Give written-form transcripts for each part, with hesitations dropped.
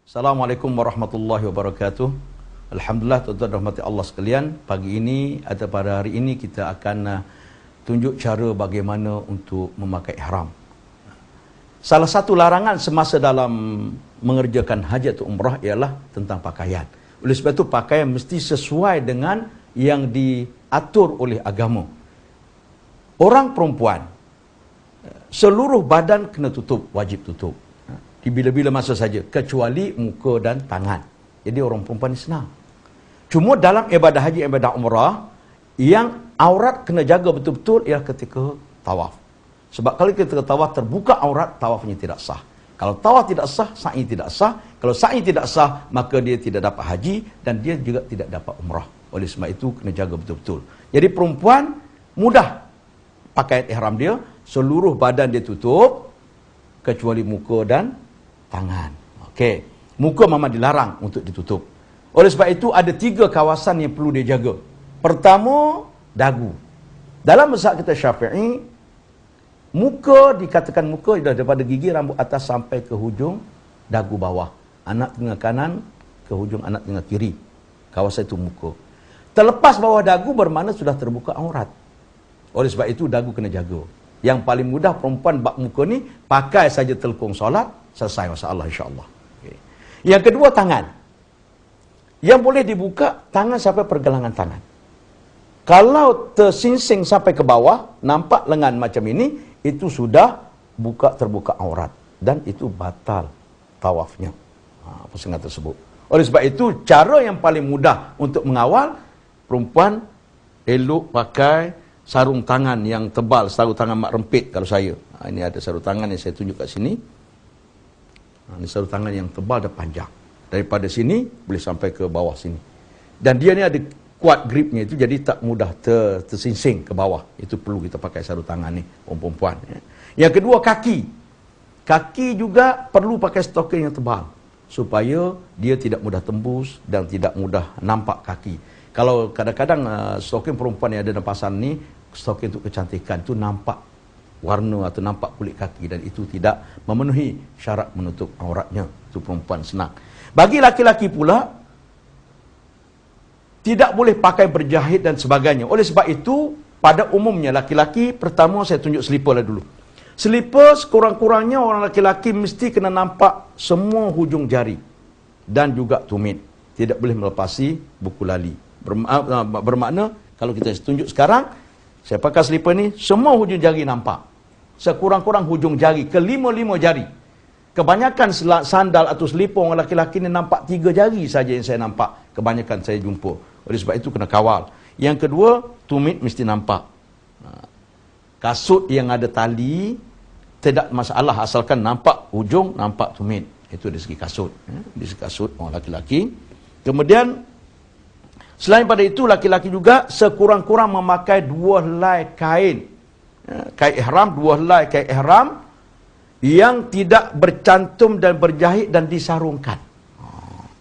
Assalamualaikum warahmatullahi wabarakatuh. Alhamdulillah, tuan-tuan dan rahmati Allah sekalian. Pagi ini atau pada hari ini kita akan tunjuk cara bagaimana untuk memakai ihram. Salah satu larangan semasa dalam mengerjakan haji atau umrah ialah tentang pakaian. Oleh sebab itu pakaian mesti sesuai dengan yang diatur oleh agama. Orang perempuan seluruh badan kena tutup, wajib tutup. Di bila-bila masa saja, kecuali muka dan tangan. Jadi orang perempuan ni senang. Cuma dalam ibadah haji, ibadah umrah, yang aurat kena jaga betul-betul ialah ketika tawaf. Sebab kalau ketika tawaf terbuka aurat, tawafnya tidak sah. Kalau tawaf tidak sah, sa'i tidak sah. Kalau sa'i tidak sah, maka dia tidak dapat haji dan dia juga tidak dapat umrah. Oleh sebab itu kena jaga betul-betul. Jadi perempuan mudah pakaian ihram dia, seluruh badan dia tutup kecuali muka dan tangan. Okey. Muka memang dilarang untuk ditutup. Oleh sebab itu ada 3 kawasan yang perlu dia jaga. Pertama, dagu. Dalam mazhab kita Syafi'i, muka dikatakan muka daripada gigi rambut atas sampai ke hujung dagu bawah. Anak tengah kanan ke hujung anak tengah kiri. Kawasan itu muka. Terlepas bawah dagu bermakna sudah terbuka aurat. Oleh sebab itu dagu kena jaga. Yang paling mudah perempuan bab muka ni pakai saja telekung solat, selesai masalah insya-Allah. Okay. Yang kedua, tangan. Yang boleh dibuka tangan sampai pergelangan tangan. Kalau tersingsing sampai ke bawah, nampak lengan macam ini, itu sudah terbuka aurat dan itu batal tawafnya. Persengan tersebut. Oleh sebab itu cara yang paling mudah untuk mengawal perempuan elok pakai sarung tangan yang tebal, sarung tangan mak rempit kalau saya. Ini ada sarung tangan yang saya tunjuk kat sini. Ini sarung tangan yang tebal dan panjang. Daripada sini boleh sampai ke bawah sini. Dan dia ni ada kuat gripnya itu, jadi tak mudah tersingsing ke bawah. Itu perlu kita pakai sarung tangan ni, perempuan. Yang kedua, kaki. Kaki juga perlu pakai stocking yang tebal supaya dia tidak mudah tembus dan tidak mudah nampak kaki. Kalau kadang-kadang stocking perempuan yang ada dalam pasar ni, stocking untuk kecantikan, itu nampak warna atau nampak kulit kaki dan itu tidak memenuhi syarat menutup auratnya. Itu perempuan senang. Bagi laki-laki pula, tidak boleh pakai berjahit dan sebagainya. Oleh sebab itu, pada umumnya laki-laki, pertama saya tunjuk selipar lah dulu. Selipar sekurang-kurangnya orang laki-laki mesti kena nampak semua hujung jari dan juga tumit. Tidak boleh melepasi buku lali. Bermakna, kalau kita tunjuk sekarang, saya pakai selipar ni, semua hujung jari nampak. Sekurang-kurang hujung jari, ke-5 jari. Kebanyakan sandal atau selipar orang laki-laki ni nampak 3 jari saja yang saya nampak. Kebanyakan saya jumpa. Oleh sebab itu kena kawal. Yang kedua, tumit mesti nampak. Kasut yang ada tali, tidak masalah asalkan nampak hujung, nampak tumit. Itu dari segi kasut. Dari segi kasut orang laki-laki. Kemudian, selain pada itu, laki-laki juga sekurang-kurang memakai 2 helai kain. Kain ihram, 2 helai kain ihram yang tidak bercantum dan berjahit dan disarungkan.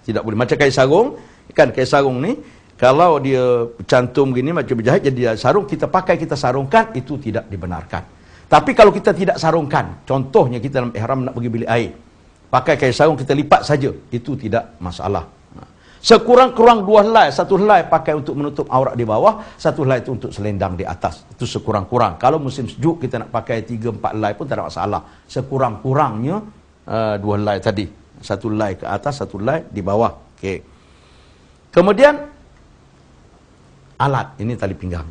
Tidak boleh. Macam kain sarung, kan kain sarung ni, kalau dia cantum gini macam berjahit jadi sarung, kita pakai, kita sarungkan, itu tidak dibenarkan. Tapi kalau kita tidak sarungkan, contohnya kita dalam ihram nak pergi bilik air, pakai kain sarung kita lipat saja, itu tidak masalah. Sekurang-kurang 2 helai, 1 helai pakai untuk menutup aurat di bawah, 1 helai itu untuk selendang di atas. Itu sekurang-kurang. Kalau musim sejuk kita nak pakai 3-4 helai pun tak ada masalah. Sekurang-kurangnya 2 helai tadi. 1 helai ke atas, 1 helai di bawah. Okey. Kemudian alat, ini tali pinggang.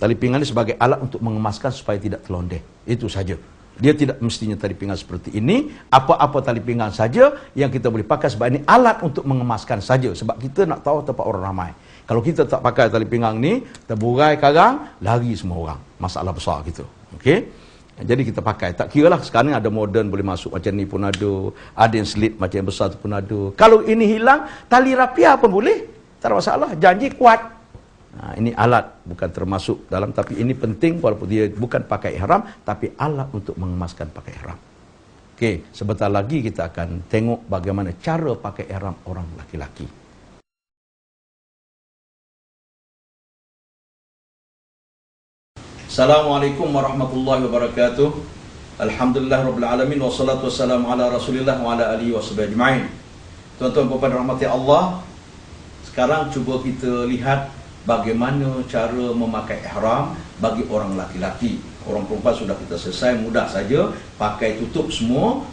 Tali pinggang ini sebagai alat untuk mengemaskan supaya tidak terlondeh. Itu saja. Dia tidak mestinya tali pinggang seperti ini. Apa-apa tali pinggang saja yang kita boleh pakai sebab ini alat untuk mengemaskan saja. Sebab kita nak tahu tempat orang ramai. Kalau kita tak pakai tali pinggang ni, terburai karang, lari semua orang. Masalah besar gitu. Okey? Jadi kita pakai. Tak kira lah sekarang ada moden boleh masuk macam ni pun ada. Ada yang slit macam yang besar tu pun ada. Kalau ini hilang, tali rapia pun boleh. Tak ada masalah. Janji kuat. Ini alat, bukan termasuk dalam, tapi ini penting walaupun dia bukan pakai ihram, tapi alat untuk mengemaskan pakai ihram. Okey, sebentar lagi kita akan tengok bagaimana cara pakai ihram orang laki-laki. Assalamualaikum warahmatullahi wabarakatuh. Alhamdulillah rabbil alamin wassalatu wassalamu ala Rasulillah wa ala alihi washabihi ajma'in. Tuan-tuan puan rahmati Allah, sekarang cuba kita lihat bagaimana cara memakai ihram bagi orang laki-laki. Orang perempuan sudah kita selesai, mudah saja, pakai tutup semua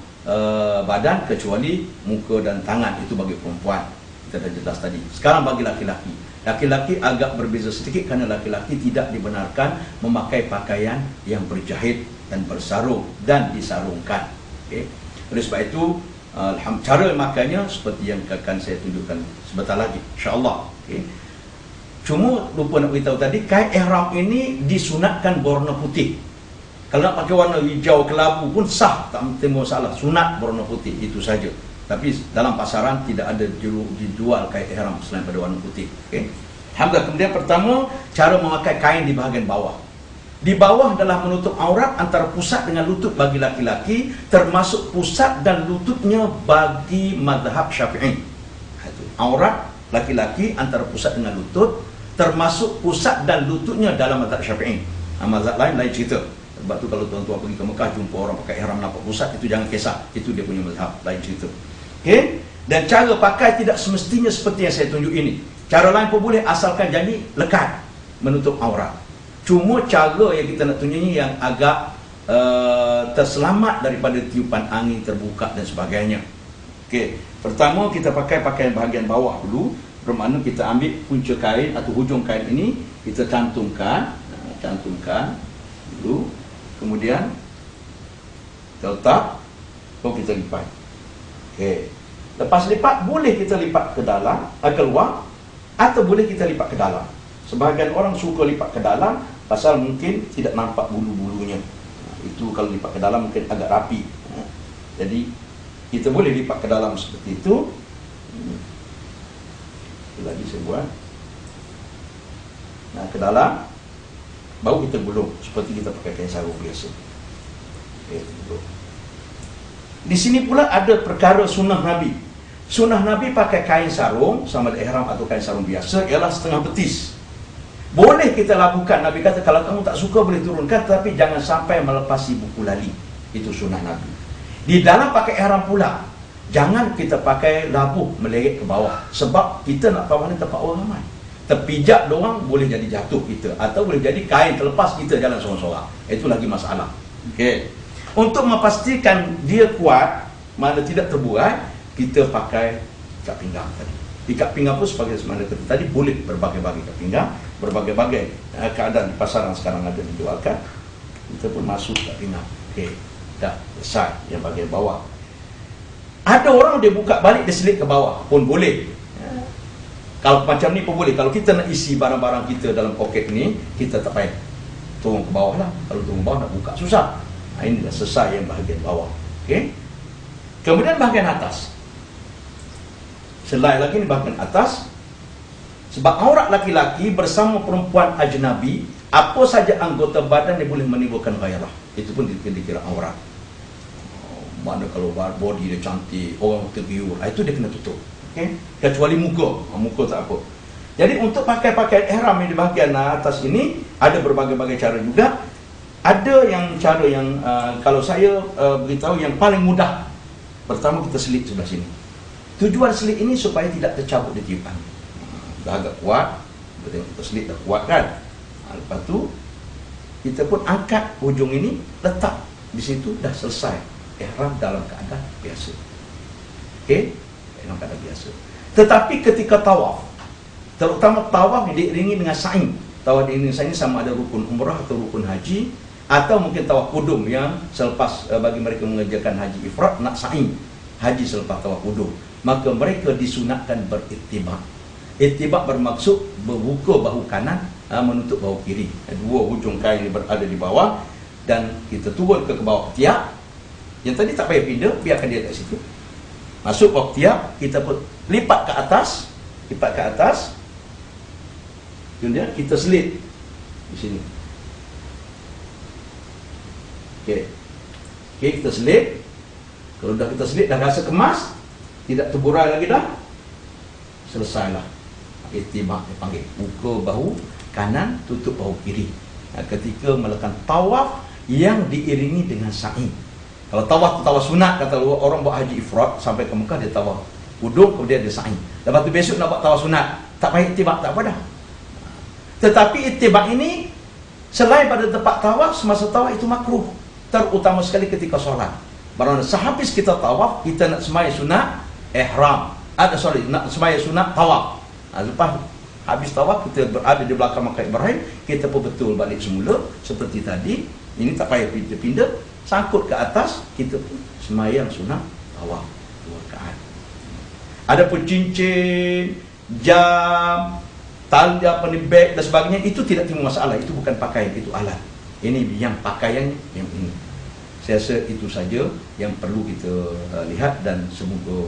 badan kecuali muka dan tangan, itu bagi perempuan. Kita dah jelas tadi. Sekarang bagi laki-laki. Laki-laki agak berbeza sedikit kerana laki-laki tidak dibenarkan memakai pakaian yang berjahit dan bersarung dan disarungkan. Okay. Oleh sebab itu, cara makanya seperti yang akan saya tunjukkan sebentar lagi, insya-Allah. Okay. Cuma lupa nak beritahu tadi, kain ihram ini disunatkan berwarna putih. Kalau nak pakai warna hijau kelabu pun sah, tak timbul masalah. Sunat berwarna putih, itu saja. Tapi dalam pasaran tidak ada dijual kain ihram selain pada warna putih. Okay. Alhamdulillah. Kemudian pertama, cara memakai kain di bahagian bawah. Di bawah adalah menutup aurat antara pusat dengan lutut bagi laki-laki, termasuk pusat dan lututnya bagi mazhab Syafi'i. Aurat laki-laki antara pusat dengan lutut, termasuk pusat dan lututnya dalam mazhab Syafi'i. Mazhab lain cerita. Sebab tu kalau tuan-tuan pergi ke Mekah jumpa orang pakai ihram nampak pusat, itu jangan kisah, itu dia punya mazhab, lain cerita. Okey, dan cara pakai tidak semestinya seperti yang saya tunjuk ini. Cara lain pun boleh, asalkan jadi lekat menutup aurat. Cuma cara yang kita nak tunjuk ini yang agak terselamat daripada tiupan angin terbuka dan sebagainya. Okey, pertama kita pakai pakaian bahagian bawah dulu, bermakna kita ambil punca kain atau hujung kain ini, kita cantumkan dulu, kemudian kita letak, baru kita lipat. Okey. Lepas lipat, boleh kita lipat ke dalam, keluar, atau boleh kita lipat ke dalam. Sebahagian orang suka lipat ke dalam pasal mungkin tidak nampak bulu-bulunya. Itu kalau lipat ke dalam mungkin agak rapi. Jadi kita boleh lipat ke dalam seperti itu. Itu lagi saya buat. Nah, ke dalam, baru kita gulung seperti kita pakai kain sarung biasa. Okey, gulung. Di sini pula ada perkara sunnah Nabi. Sunnah Nabi pakai kain sarung, sama ada ihram atau kain sarung biasa, ialah setengah betis. Boleh kita lakukan, Nabi kata kalau kamu tak suka boleh turunkan, tapi jangan sampai melepasi buku lali. Itu sunnah Nabi. Di dalam pakai ihram pula, jangan kita pakai labuh meleret ke bawah, sebab kita nak tahu mana tempat orang ramai. Terpijak doang boleh jadi jatuh kita, atau boleh jadi kain terlepas kita jalan seorang-seorang. Itu lagi masalah. Okey. Untuk memastikan dia kuat, mana tidak terbuai, kita pakai ikat pinggang tadi. Ikat pinggang pun sebagai semana kata tadi, boleh berbagai-bagai ikat pinggang, berbagai-bagai keadaan di pasaran sekarang ada dijualkan. Kita pun masuk ikat pinggang. Okey, dah selesai yang bahagian bawah. Ada orang dia buka balik, dia selit ke bawah pun boleh. Kalau macam ni pun boleh. Kalau kita nak isi barang-barang kita dalam poket ni, kita tak payah turun ke bawah lah. Kalau turun ke bawah nak buka susah. Ini dah selesai yang bahagian bawah. Okey. Kemudian bahagian atas. Selai lagi ni bahagian atas. Sebab aurat laki-laki bersama perempuan ajnabi, apa saja anggota badan dia boleh menimbulkan gairah. Itu pun dikira aurat. Mana kalau body dia cantik, orang tergiur, itu dia kena tutup. Okey. Kecuali muka. Muka tak apa. Jadi untuk pakai pakaian ihram yang di bahagian atas ini, ada berbagai-bagai cara juga. Ada yang cara yang kalau saya beritahu yang paling mudah. Pertama kita selit sebelah sini. Tujuan selit ini supaya tidak tercabut di tiupan. Dah agak kuat, kita selit dah kuat kan. Lepas tu kita pun angkat hujung ini, letak di situ, dah selesai. Ihram dalam keadaan biasa. Okey, dalam keadaan biasa. Tetapi ketika tawaf, terutama tawaf diiringi dengan sa'i. Tawaf diiringi sa'i sama ada rukun umrah atau rukun haji, atau mungkin tawaf kudum yang selepas bagi mereka mengerjakan haji ifrat nak sa'i haji selepas tawaf kudum, maka mereka disunatkan beritibak. Itibak bermaksud berbuka bahu kanan menutup bahu kiri. Dua hujung kain berada di bawah dan kita turun ke bawah ketiak. Yang tadi tak payah pindah, biarkan dia kat situ. Masuk bawah ketiak, kita pun lipat ke atas. Kemudian kita selit di sini. Okey, kita selit. Kalau dah kita selit, dah rasa kemas, tidak terburai lagi dah, selesailah. Itibak dia panggil. Buka bahu kanan, tutup bahu kiri. Ketika melakukan tawaf yang diiringi dengan sa'i. Kalau tawaf tu tawaf sunat, kata orang buat haji ifrat sampai ke Mekah, dia tawaf Wuduk, kemudian dia sa'i. Lepas tu besok nak buat tawaf sunat. Tak payah itibak, tak apa dah. Tetapi itibak ini, selain pada tempat tawaf, semasa tawaf itu makruh. Terutama sekali ketika solat. Baru sehabis kita tawaf, kita nak semaya sunat ihram. Nak semaya sunat tawaf. Lepas habis tawaf, kita berada di belakang makam Ibrahim, kita pun betul balik semula seperti tadi. Ini tak payah pindah-pindah, sangkut ke atas, kita pun semayang sunat tawaf 2 rakaat. Adapun cincin, jam, tali apa ni, beg dan sebagainya, itu tidak timbul masalah. Itu bukan pakaian, itu alat. Ini yang pakaian yang ini. Saya rasa itu saja yang perlu kita lihat, dan semoga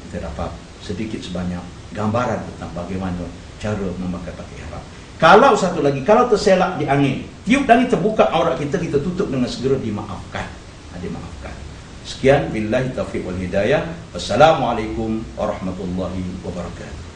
kita dapat sedikit sebanyak gambaran tentang bagaimana cara memakai pakaian ihram. Kalau satu lagi, kalau terselak di angin, tiup angin terbuka aurat kita, kita tutup dengan segera dimaafkan. Dimaafkan. Sekian, billahi taufiq wal hidayah. Wassalamualaikum warahmatullahi wabarakatuh.